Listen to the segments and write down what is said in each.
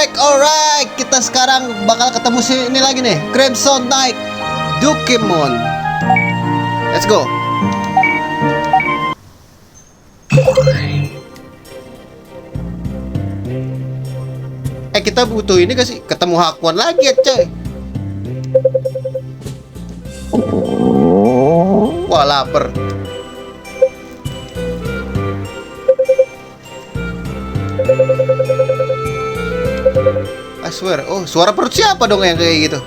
Alright, kita sekarang bakal ketemu ini lagi nih, Crimson Knight Dukemon. Let's go. Kita butuh ini gak sih? Ketemu Hakuan lagi ya, coy. Wah, lapar. I swear. Oh, suara perut siapa dong yang kayak gitu?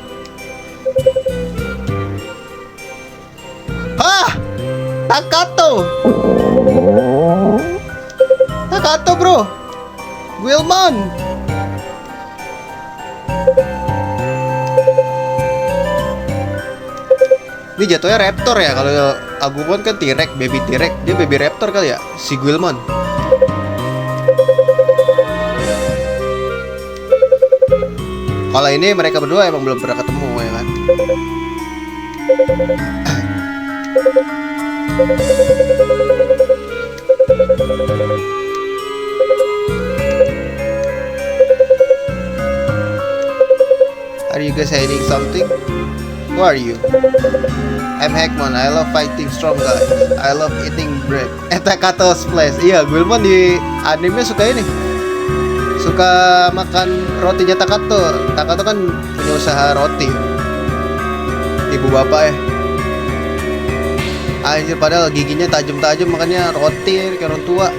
Hah? Takato. Takato, bro. Guilmon. Ini jatuhnya raptor ya. Kalau Agumon kan T-Rex, baby T-Rex. Dia baby raptor kali ya, si Guilmon. Kalau ini mereka berdua emang belum pernah ketemu ya kan. Are you guys hiding something? Who are you? I'm Hackmon. I love fighting strong guys. I love eating bread. Takato Splash. Iya, Guilmon di anime suka ini. Suka makan rotinya Takato. Takato kan punya usaha roti. Ibu bapak ya. Anjir, padahal giginya tajam-tajam, makanya roti kayak orang tua.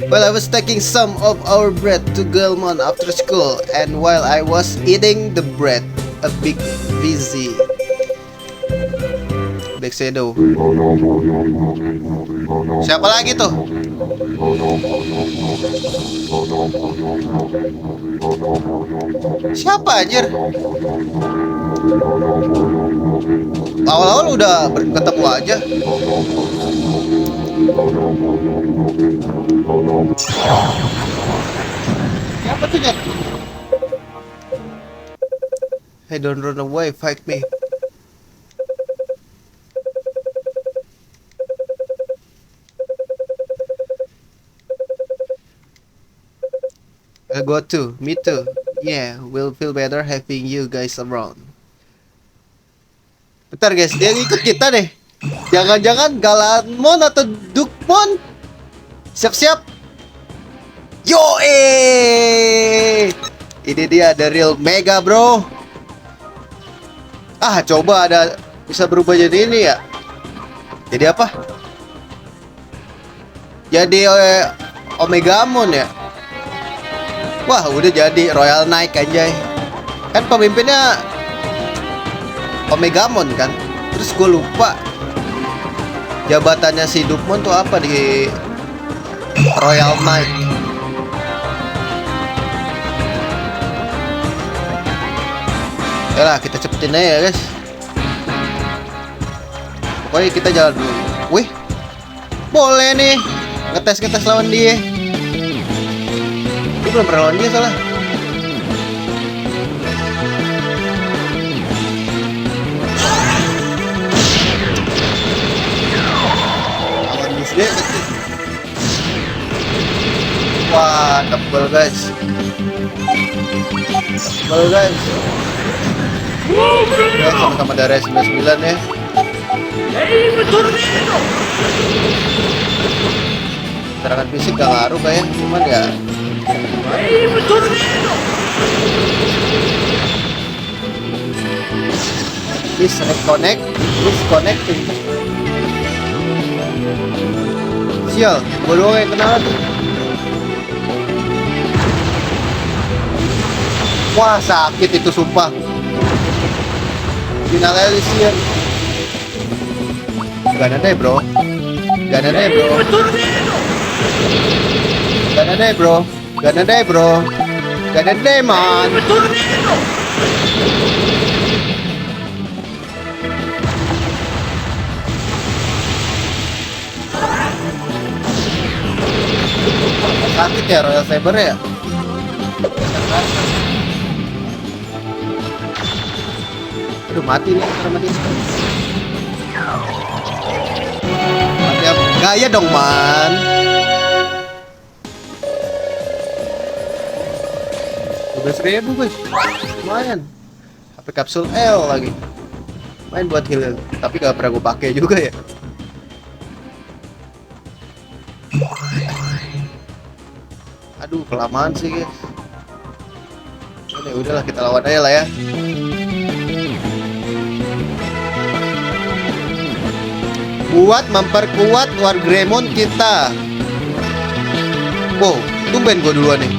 Well, I was taking some of our bread to Guilmon after school, and while I was eating the bread, a big busy Black Shadow. Siapa lagi tuh? Siapa anjir? Awal-awal udah ketemu aja. Siapa tuh Nyet? Hey, don't run away, fight me. I go too, me too. Yeah, we'll feel better having you guys around. Bentar guys, dia ngikut kita deh. Jangan-jangan Galanmon atau Dukemon? Siap-siap. Yo, ini dia the real Mega, bro. Ah, coba ada bisa berubah jadi ini ya. Jadi apa? Jadi Omegamon ya. Wah, udah jadi Royal Knight anjay. Kan pemimpinnya Omegamon kan. Terus gue lupa jabatannya si Dukemon tuh apa di Royal Knight. Yalah, kita cepetin aja ya guys. Pokoknya kita jalan dulu. Wih, boleh nih ngetes lawan dia. Gue belum pernah lawan dia salah. Lawan dia. Wah, tebel guys. Tebel guys. Ya, sama-sama darah 99 ya. Serangan fisik gak ngaruh kayak, cuman ya please disconnecting. Sial, gue doang yang kenal tuh. Wah, sakit itu sumpah. Final Elysian. Gak ada deh bro. Gak ada deh man. Sakit ya Royal Saber ya. Aduh, mati nih, mati. Mati apa? Gaya dong, man. 12.000 guys, lumayan. HP kapsul L lagi, main buat heal, tapi gak pernah gue pakai juga ya. Aduh, kelamaan sih guys. Ini udahlah, kita lawan aja lah ya. Buat memperkuat Wargreymon kita. Wow, tumben gue duluan nih.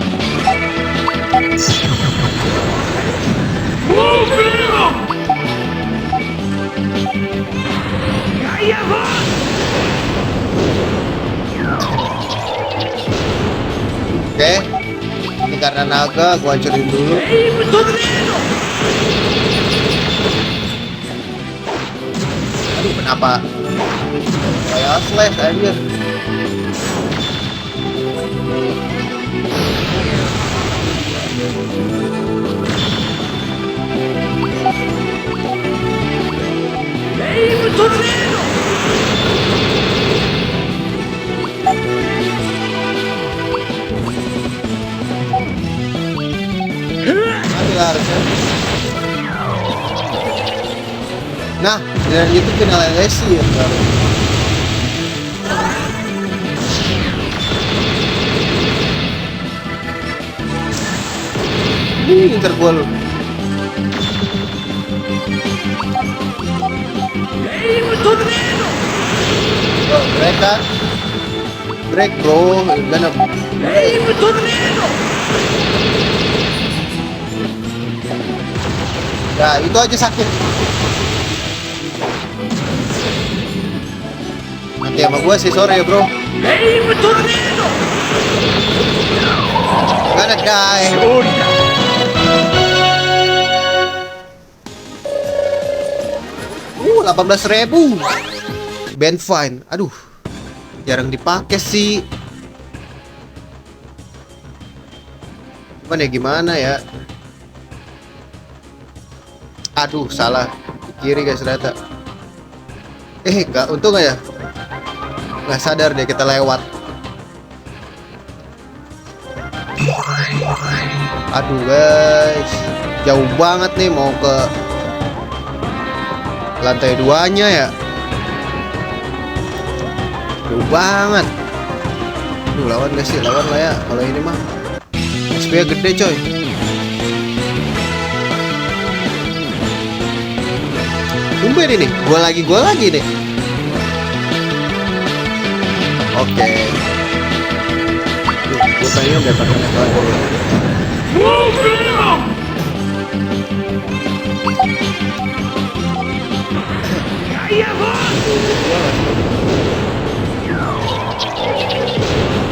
Oke, ini karena naga, gue hancurin dulu. Aduh, kenapa? Kayak slash aja. Mati lah harusnya. Nah, dan itu final LSI ya. Ntar gua lu. Oh, mereka break bro, gimana? Nah, itu aja sakit. Nanti sama gua sih sore ya bro. Gonna die. 18.000 band fine. Aduh, jarang dipakai sih. Gimana ya? Aduh, salah kiri guys ternyata. Enggak, untung ya. Nggak sadar deh kita lewat. Aduh guys, jauh banget nih mau ke lantai 2-nya ya. Jauh banget. Aduh, lawan gak sih? Lawan lah ya. Kalau ini mah SP-nya gede coy. Tumben ini, gua lagi nih. Oke. Gue pengen dapatkan lagi.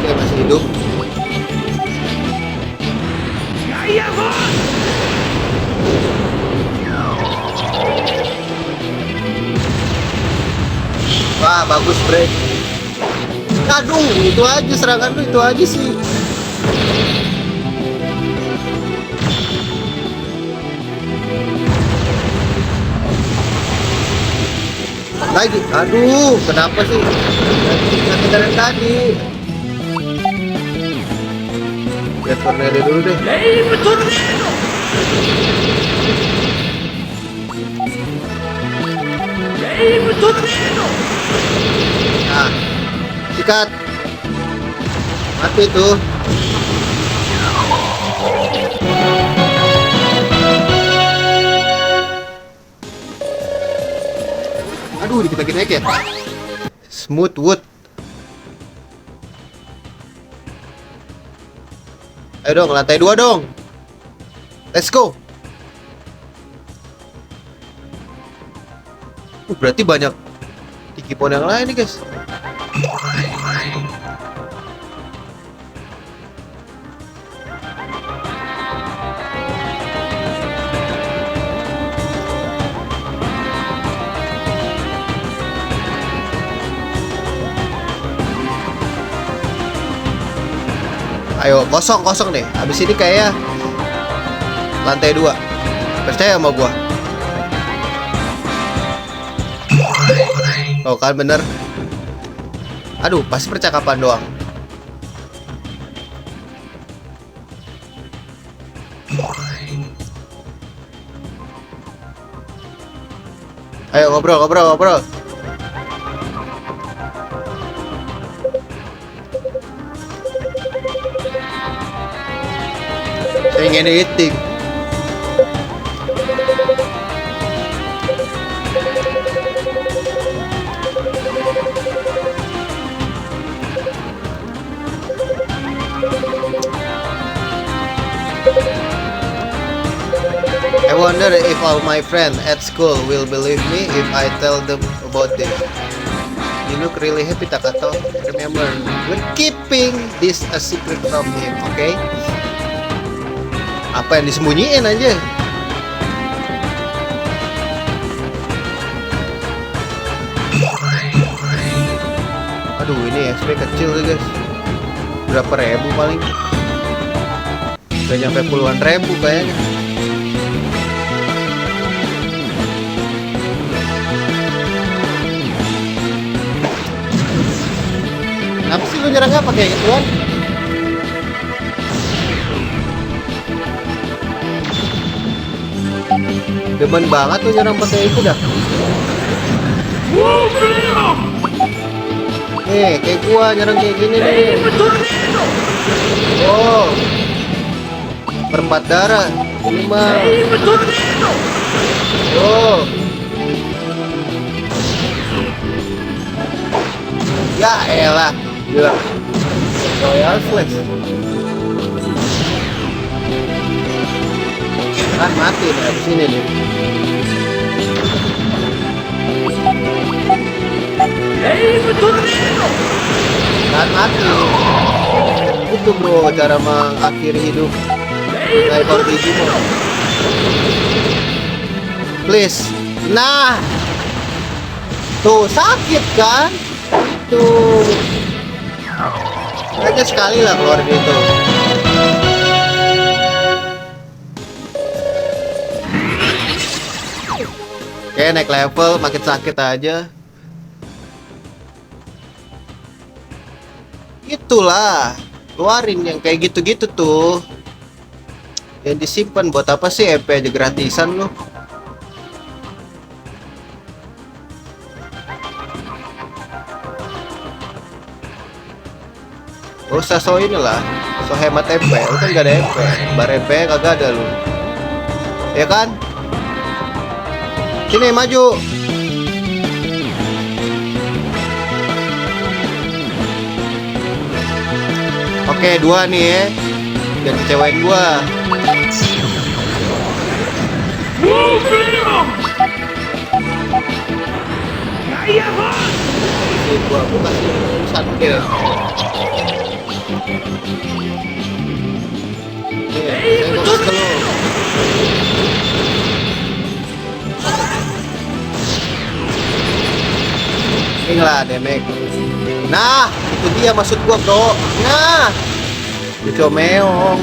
Dia masih hidup. Wah, bagus break. Aduh, itu aja serangan lu, itu aja sih. Lagi, aduh, kenapa sih? Nanti dari tadi. Lihat tornado dulu deh. Nah, sikat. Mati tuh. Aduh, dikit lagi naik ya. Smooth wood. Ayo dong, lantai 2 dong. Let's go. Berarti banyak Digimon yang lain nih guys. Ayo, kosong nih. Habis ini kayak lantai 2. Percaya sama gua. Oh kan bener. Aduh, pasti percakapan doang. Ayo ngobrol, ngobrol, ngobrol. Saya ingin eating. I wonder if all my friends at school will believe me if I tell them about this. You look really happy, Takato. Remember, we're keeping this a secret from him, okay? Apa yang disembunyiin aja? Aduh, ini XP kecil tuh guys. Berapa ribu paling? Udah nyampe puluhan ribu kayaknya. Kenapa sih lu nyerangnya pakai gituan? Demen banget tuh nyerang pakai itu dah. Nih, kayak gua nyerang kayak gini nih. Oh, perempat darah. Ini mah. Oh. Ya elah. Gila. Royal Flash. Kan mati nih abis ini nih. Kan mati. Itu bro cara mengakhiri hidup Cyber Digimon. Please. Nah. Tuh sakit kan? Tuh. Aja sekali lah keluar gitu. Oke, naik level makin sakit aja. Itulah, keluarin yang kayak gitu-gitu tuh. Yang disimpan buat apa sih? EP aja gratisan loh. Gak usah so inilah, so hemat MP, lu kan gak ada MP, bar MP kagak ada lu. Ya kan? Sini maju. Oke, dua nih ya. Jangan kecewain gua. Ini gua kasih satu kill. Inilah damage. Nah, itu dia maksud gua, bro. Nah, itu meong.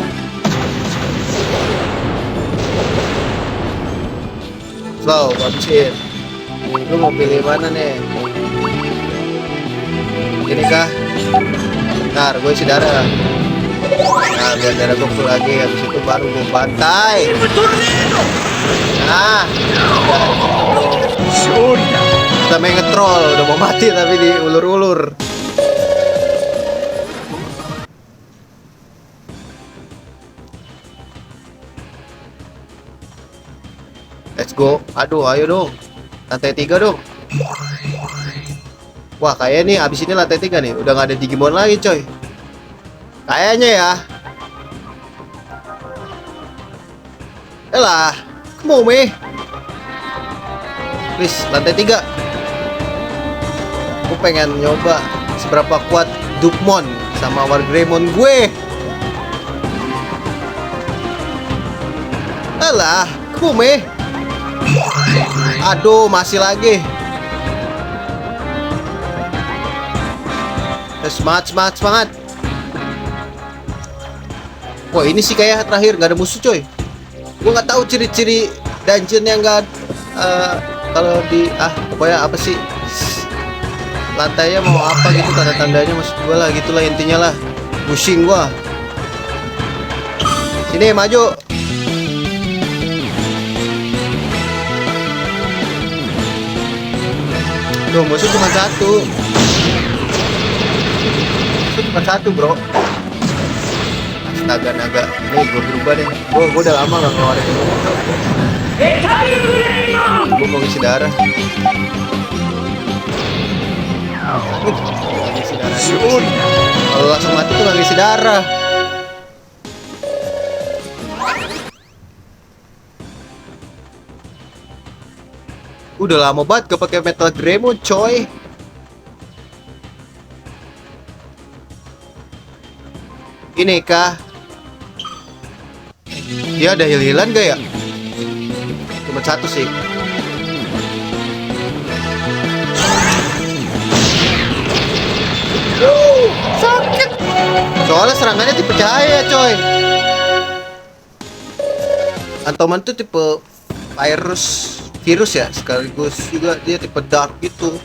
Slow, habisin. Lu mau pilih mana nih? Ini kah? Ntar gue isi darah. Nah, biar darah gue full lagi. Habis itu baru gue bantai. Nah, kita main ngetrol. Udah mau mati tapi diulur-ulur. Let's go. Aduh, ayo dong. Lantai 3 dong. Wah, kayaknya nih abis ini lantai 3 nih. Udah gak ada Digimon lagi coy. Kayaknya ya. Elah, mau meh. Please, lantai 3. Aku pengen nyoba seberapa kuat Dupmon sama Wargreymon gue. Elah, mau meh. Aduh, masih lagi. Semangat. Wah, ini sih kayak terakhir nggak ada musuh coy. Gue nggak tahu ciri-ciri dungeon yang nggak kalau di pokoknya apa sih lantainya mau apa gitu, tanda-tandanya maksud gue lah, gitulah intinya lah. Pusing gua. Sini maju. Tuh, musuh cuma satu. Musuh cuma satu, bro. Astaga, naga. Nih, gue berubah deh. Gue udah lama gak ngeluarin ini. Gue mau isi darah. Ngisi darah dulu. Kalau langsung mati tuh gak ngisi darah. Udah lama banget gak pakai Metal Greymon, coy. Ini kah? Dia ada heal-healan gak ya? Cuma satu sih. Sakit. Soalnya serangannya tipe cahaya, coy. Antoman tuh tipe virus ya, sekaligus juga dia tipe dark gitu.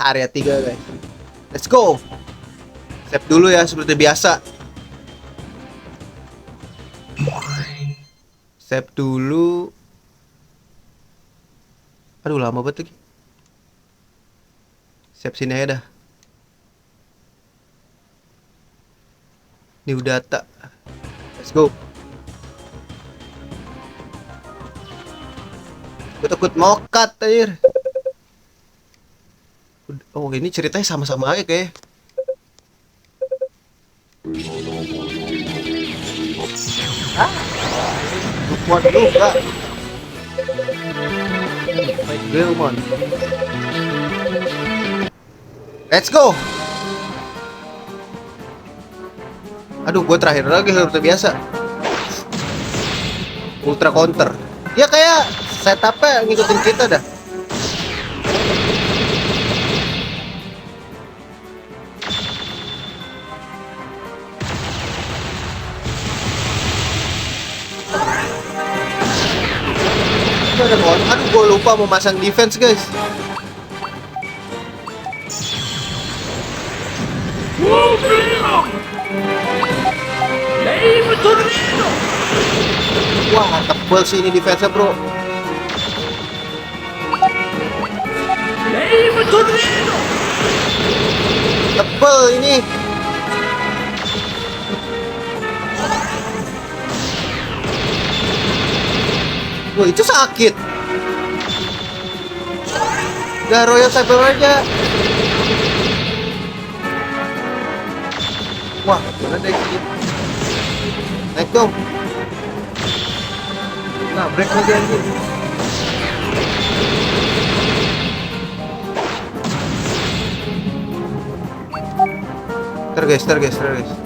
Area 3 guys. Let's go. Save dulu ya seperti biasa. Save dulu. Aduh, lama banget lagi. Save sini aja dah. New data. Let's go. Gue takut mokat anjir. Oh, ini ceritanya sama-sama aja kayak. Kuat juga. Fight Greymon. Let's go. Aduh, gue terakhir lagi seperti biasa. Ultra counter. Ya kayak setupnya ngikutin kita dah. Aduh, gue lupa mau masang defense, guys. Wah, tebel sih ini defense-nya, bro. Tebel ini. Wah, itu sakit. Udah Royal Cyber aja. Wah, mana deh ini? Naik dong. Nah, break lagi anjir. Ntar guys.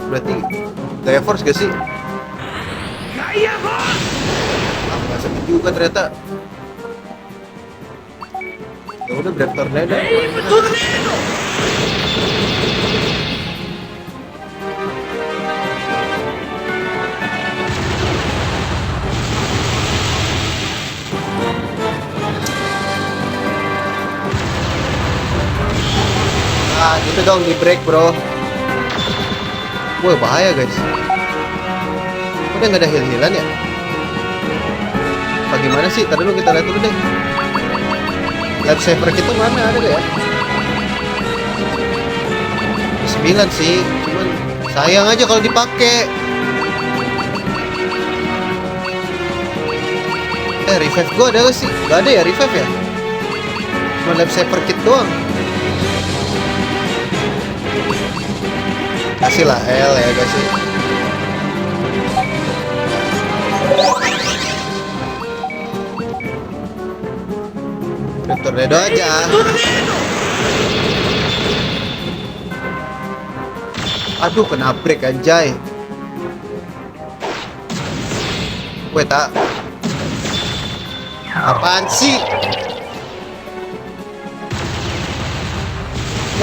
Berarti Gaia Force gak sih? Gaia Force! Gak sakit juga ternyata. Ya udah, Brave Tornado. Gitu dong, di break bro. Wah, bahaya guys. Udah nggak ada heal-healan ya? Bagaimana sih? Tadi dulu kita lihat dulu deh. Life saver kita mana, ada gak ya? 9 sih, cuman sayang aja kalau dipakai. Revive gua ada gak sih? Gak ada ya revive ya? Cuma life saver kit doang. Kasih lah L ya guys sih. Tornado aja. Aduh, kena break anjay. Wait, tak. Apaan sih?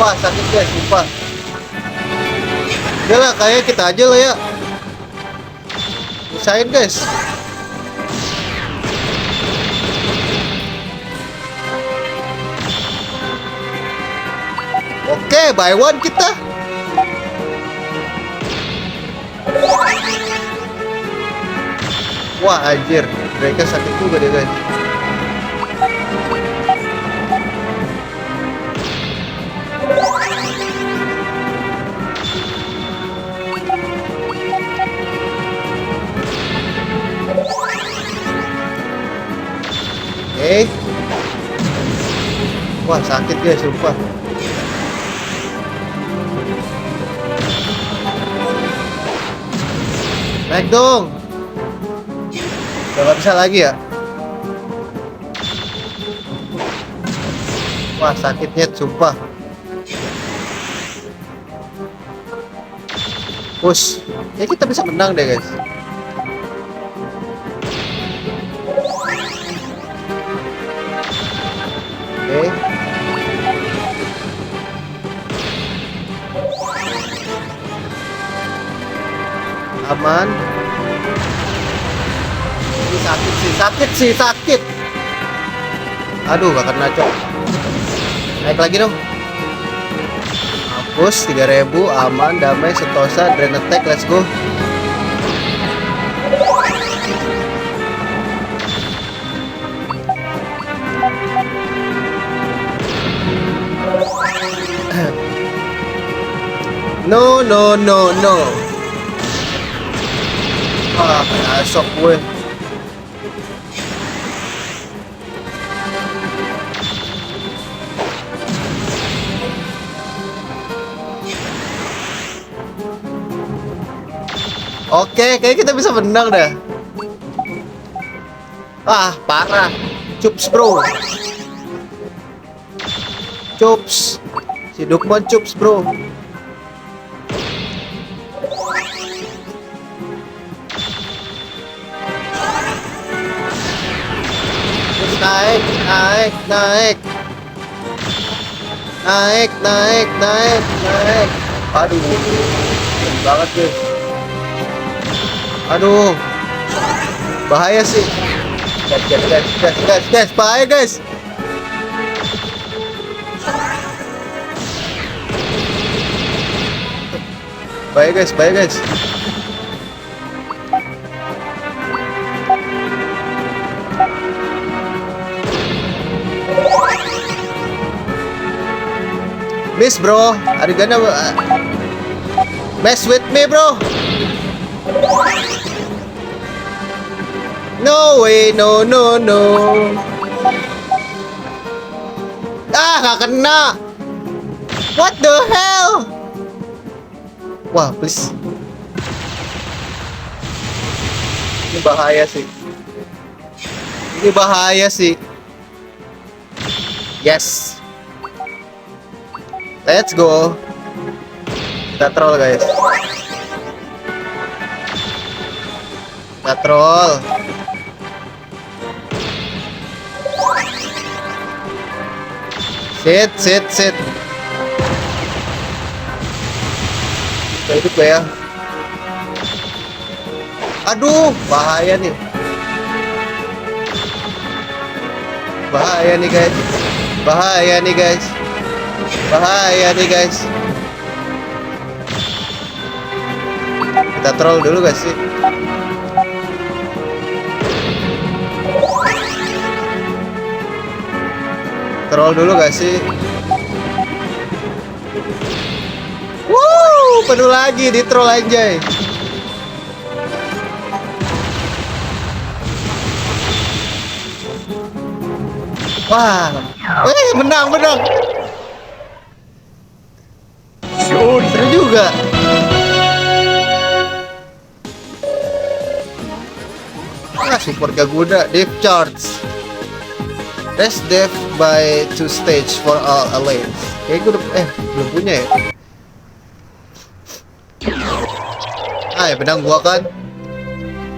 Wah, sakit guys, sumpah. Udah lah, kayak kita aja lah ya. Usahain guys. Oke, buy one kita. Wah, anjir. Mereka sakit juga dia guys. Oke. Wah sakit guys, sumpah. Naik dong. Udah gak bisa lagi ya. Wah sakitnya sumpah. Push. Ya kita bisa menang deh guys. Oke. Aman. Ini sakit. Aduh gak kena cok. Naik lagi dong. Hapus 3000. Aman, damai, sentosa, drain attack, let's go. No. Ah, kena shock gue. Oke, kayak kita bisa menang dah. Ah, parah. Cups, bro. Cups. Si Dukmon cups, bro. Naik. Aduh, keren banget guys. Aduh, bahaya sih. Guys, bahaya guys. Bahaya guys. Miss bro, are you gonna mess with me bro? No way, no. Ah, gak kena. What the hell? Wah, please. Ini bahaya sih. Yes. Let's go. Kita troll guys. Kita troll. Sit. Kita hidup ya. Aduh, bahaya nih. Bahaya nih guys. Kita troll dulu guys sih. Penuh lagi di troll anjay. Wah, menang. Seru juga. Support Gaguda, Dev Charge. Rest Dev by 2 stage for all lanes. Kayak gue belum punya ya. Ya menang gua kan.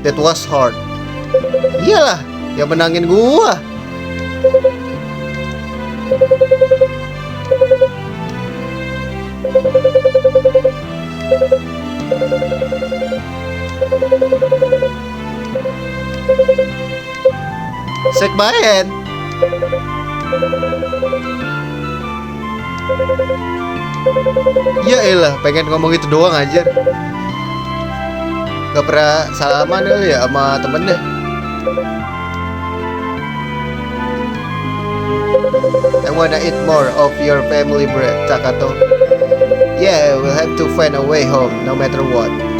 That was hard. Iyalah, yang menangin gua. Shake my hand. Ya elah, pengen ngomong itu doang aja. Gak pernah salaman kali ya sama temen deh. I wanna eat more of your family bread, Takato. Yeah, we'll have to find a way home, no matter what.